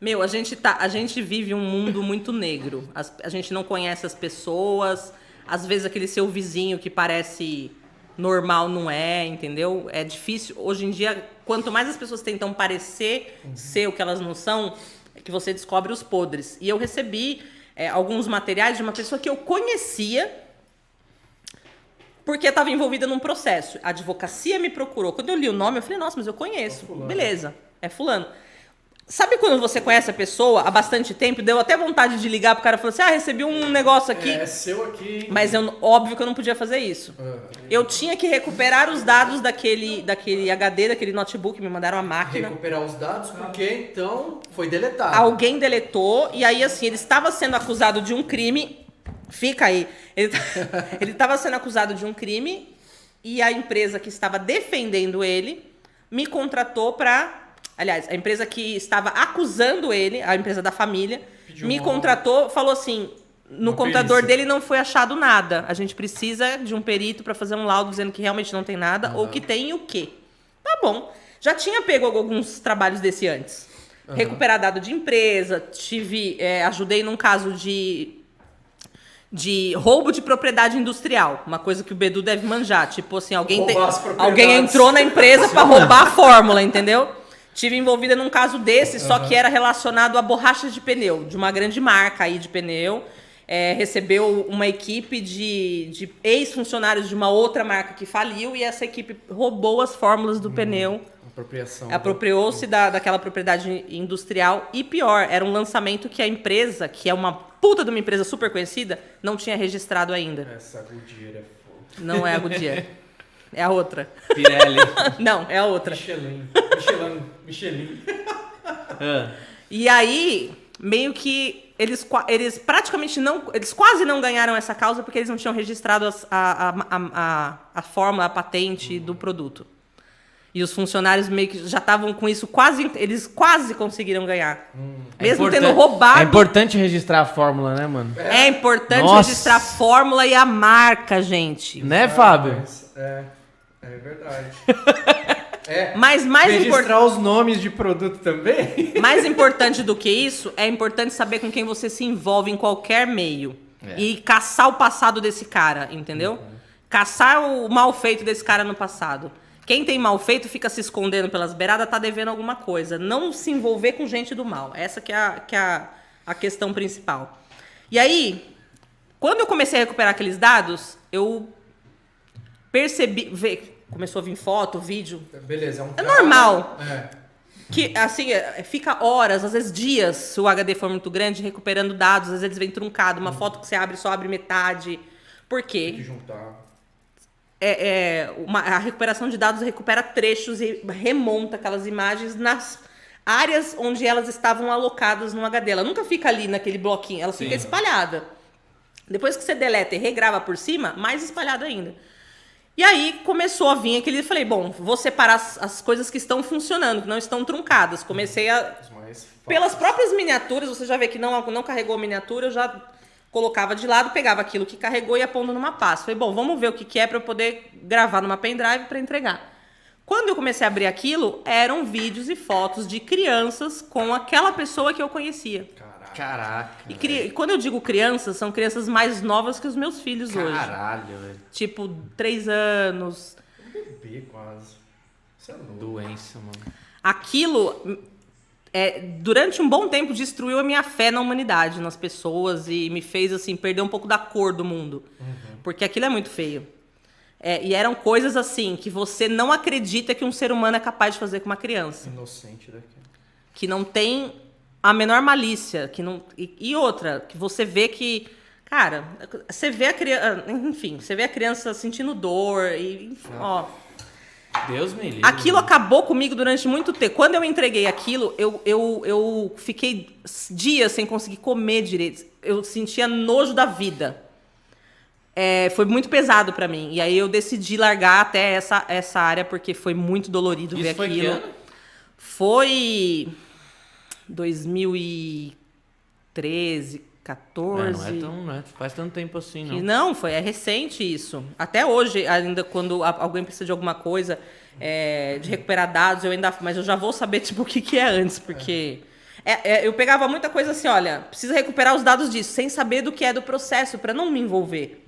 Meu, a gente vive um mundo muito negro. A gente não conhece as pessoas. Às vezes aquele seu vizinho que parece normal não é, entendeu? É difícil. Hoje em dia, quanto mais as pessoas tentam parecer ser o que elas não são, é que você descobre os podres. E eu recebi alguns materiais de uma pessoa que eu conhecia porque estava envolvida num processo. A advocacia me procurou. Quando eu li o nome, eu falei, nossa, mas eu conheço. Beleza, é fulano. Sabe quando você conhece a pessoa há bastante tempo? Deu até vontade de ligar pro cara e falar assim, recebi um negócio aqui. É seu aqui. Mas óbvio que eu não podia fazer isso. Eu tinha que recuperar os dados daquele HD, daquele notebook, me mandaram a máquina. Recuperar os dados, porque então foi deletado. Alguém deletou, e aí assim, ele estava sendo acusado de um crime. Fica aí. Ele estava sendo acusado de um crime, e a empresa que estava defendendo ele me contratou para... Aliás, a empresa que estava acusando ele, a empresa da família, me contratou, falou assim, no computador dele não foi achado nada. A gente precisa de um perito para fazer um laudo dizendo que realmente não tem nada, ou que tem o quê? Tá bom. Já tinha pego alguns trabalhos desse antes. Recuperar dado de empresa, ajudei num caso de roubo de propriedade industrial. Uma coisa que o Bedu deve manjar. Tipo assim, alguém entrou na empresa para roubar a fórmula, entendeu? Tive envolvida num caso desse, só que era relacionado a borrachas de pneu, de uma grande marca aí de pneu. Recebeu uma equipe de ex-funcionários de uma outra marca que faliu, e essa equipe roubou as fórmulas do pneu. Apropriou-se daquela propriedade industrial. E pior, era um lançamento que a empresa, que é uma puta de uma empresa super conhecida, não tinha registrado ainda. Essa Goodyear é foda. Não é a Goodyear. É a outra. Pirelli. Não, é a outra. Michelin. E aí, meio que eles praticamente não... Eles quase não ganharam essa causa porque eles não tinham registrado a fórmula, a patente do produto. E os funcionários meio que já estavam com isso eles quase conseguiram ganhar. Mesmo tendo roubado... É importante registrar a fórmula, né, mano? É importante registrar a fórmula e a marca, gente. Né, Fábio? É verdade. Mas mais registrar os nomes de produto também? Mais importante do que isso, é importante saber com quem você se envolve em qualquer meio. E caçar o passado desse cara, entendeu? Caçar o mal feito desse cara no passado. Quem tem mal feito fica se escondendo pelas beiradas, tá devendo alguma coisa. Não se envolver com gente do mal. Essa que é a questão principal. E aí, quando eu comecei a recuperar aqueles dados, eu percebi... Começou a vir foto, vídeo. Beleza, é normal. Que, assim, fica horas, às vezes dias, se o HD for muito grande, recuperando dados. Às vezes vem truncado. Uma foto que você abre, só abre metade. Por quê? Tem que juntar. A recuperação de dados recupera trechos e remonta aquelas imagens nas áreas onde elas estavam alocadas no HD. Ela nunca fica ali naquele bloquinho, ela fica espalhada. Depois que você deleta e regrava por cima, mais espalhado ainda. E aí começou a vir aquele... Falei, bom, vou separar as coisas que estão funcionando, que não estão truncadas. Comecei a... Pelas próprias miniaturas, você já vê que não carregou a miniatura, eu já colocava de lado, pegava aquilo que carregou e ia pondo numa pasta. Falei, bom, vamos ver o que é para eu poder gravar numa pendrive para entregar. Quando eu comecei a abrir aquilo, eram vídeos e fotos de crianças com aquela pessoa que eu conhecia. Caraca. E quando eu digo crianças, são crianças mais novas que os meus filhos hoje. Caralho, velho. Tipo, 3 anos. Bebê quase. Isso é louco. Doença, mano. Aquilo, durante um bom tempo, destruiu a minha fé na humanidade, nas pessoas, e me fez, assim, perder um pouco da cor do mundo. Porque aquilo é muito feio. E eram coisas, assim, que você não acredita que um ser humano é capaz de fazer com uma criança. Inocente daquilo. Que não tem a menor malícia. E outra, que você vê que... Cara, você vê a criança... Enfim, você vê a criança sentindo dor e... Enfim, ó... Deus me livre. Aquilo acabou comigo durante muito tempo. Quando eu entreguei aquilo, eu fiquei dias sem conseguir comer direito. Eu sentia nojo da vida. Foi muito pesado pra mim. E aí eu decidi largar até essa área, porque foi muito dolorido ver aquilo. Que ano? Foi 2013, 14. Não é faz tanto tempo assim, não. É recente isso. Até hoje, ainda quando alguém precisa de alguma coisa, de recuperar dados, mas eu já vou saber tipo, o que é antes, porque Eu pegava muita coisa assim, olha, precisa recuperar os dados disso, sem saber do que é do processo, para não me envolver.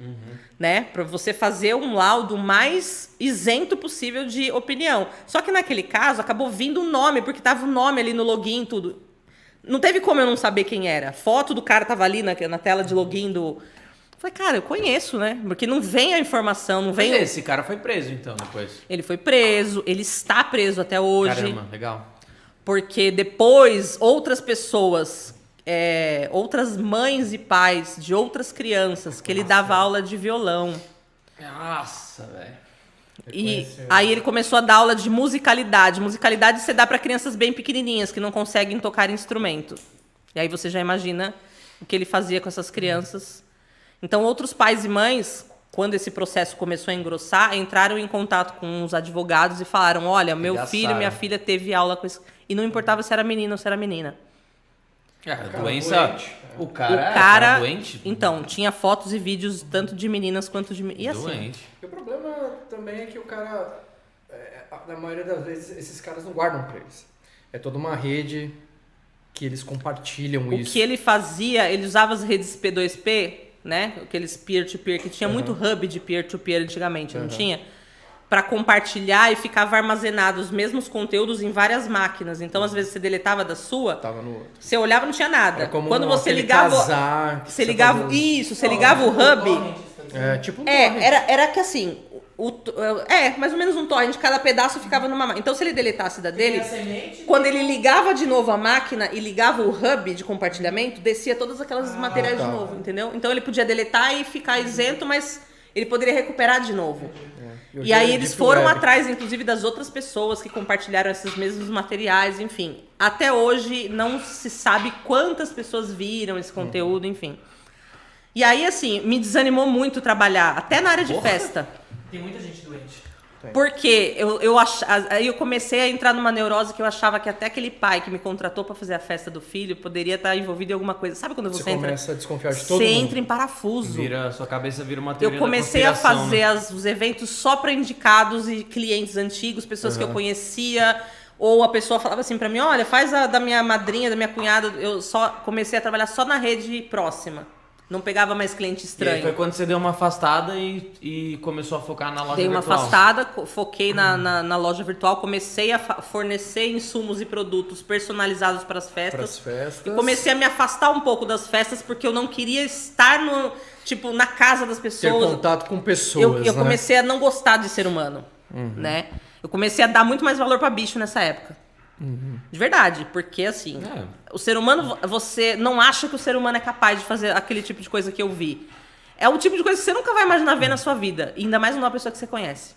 Né? Para você fazer um laudo mais isento possível de opinião. Só que naquele caso, acabou vindo o nome, porque tava o nome ali no login e tudo. Não teve como eu não saber quem era. A foto do cara tava ali na tela de login do... Falei, cara, eu conheço, né? Porque não vem a informação, não vem... Mas esse cara foi preso, então, depois. Ele foi preso, ele está preso até hoje. Caramba, legal. Porque depois outras pessoas, outras mães e pais de outras crianças, que ele dava aula de violão. Nossa, velho. E aí ele começou a dar aula de musicalidade. Musicalidade você dá para crianças bem pequenininhas, que não conseguem tocar instrumento. E aí você já imagina o que ele fazia com essas crianças. Então outros pais e mães, quando esse processo começou a engrossar, entraram em contato com os advogados e falaram, olha, meu filho, minha filha teve aula com isso. E não importava se era menino ou se era menina. A doença... O cara cara doente? Então, tinha fotos e vídeos tanto de meninas quanto de... E assim, Doente. E o problema também é que o cara, na maioria das vezes, esses caras não guardam pra eles. É toda uma rede que eles compartilham isso. o que ele fazia, ele usava as redes P2P, né? Aqueles peer-to-peer, que tinha muito hub de peer-to-peer antigamente, não tinha? Para compartilhar e ficava armazenado os mesmos conteúdos em várias máquinas. Então, às vezes, você deletava da sua, Tava no outro. você olhava não tinha nada. É como Quando você aquele ligava... casar que Você ligava... fazia Isso, você ligava o hub... É, tipo um torrent. Era que assim... mais ou menos um torrent, cada pedaço ficava numa máquina. Então, se ele deletasse da dele, quando ele ligava de novo a máquina e ligava o hub de compartilhamento, descia todos aqueles materiais de novo, entendeu? Então, ele podia deletar e ficar isento, mas ele poderia recuperar de novo. E aí eles foram atrás, inclusive, das outras pessoas que compartilharam esses mesmos materiais, enfim. Até hoje não se sabe quantas pessoas viram esse conteúdo, enfim. E aí, assim, me desanimou muito trabalhar, até na área de festa. Tem muita gente doente. Porque aí eu comecei a entrar numa neurose que eu achava que até aquele pai que me contratou para fazer a festa do filho poderia estar envolvido em alguma coisa. Sabe quando você entra? Começa a desconfiar de todo Você mundo. entra em parafuso. Sua cabeça vira uma teoria Eu comecei a da conspiração, fazer né? os eventos só para indicados e clientes antigos, pessoas que eu conhecia. Ou a pessoa falava assim para mim, olha, faz a da minha madrinha, da minha cunhada. Eu só comecei a trabalhar só na rede próxima. Não pegava mais cliente E aí estranho. foi quando você deu uma afastada e começou a focar na loja Dei uma virtual. afastada, foquei na loja virtual, comecei a fornecer insumos e produtos personalizados para as festas. E comecei a me afastar um pouco das festas, porque eu não queria estar na casa das Ter pessoas. contato com pessoas, Eu né? comecei a não gostar de ser humano, né? Eu comecei a dar muito mais valor para bicho nessa época. De verdade, porque assim, o ser humano, você não acha que o ser humano é capaz de fazer aquele tipo de coisa que eu vi. É o tipo de coisa que você nunca vai imaginar ver na sua vida, ainda mais numa pessoa que você conhece.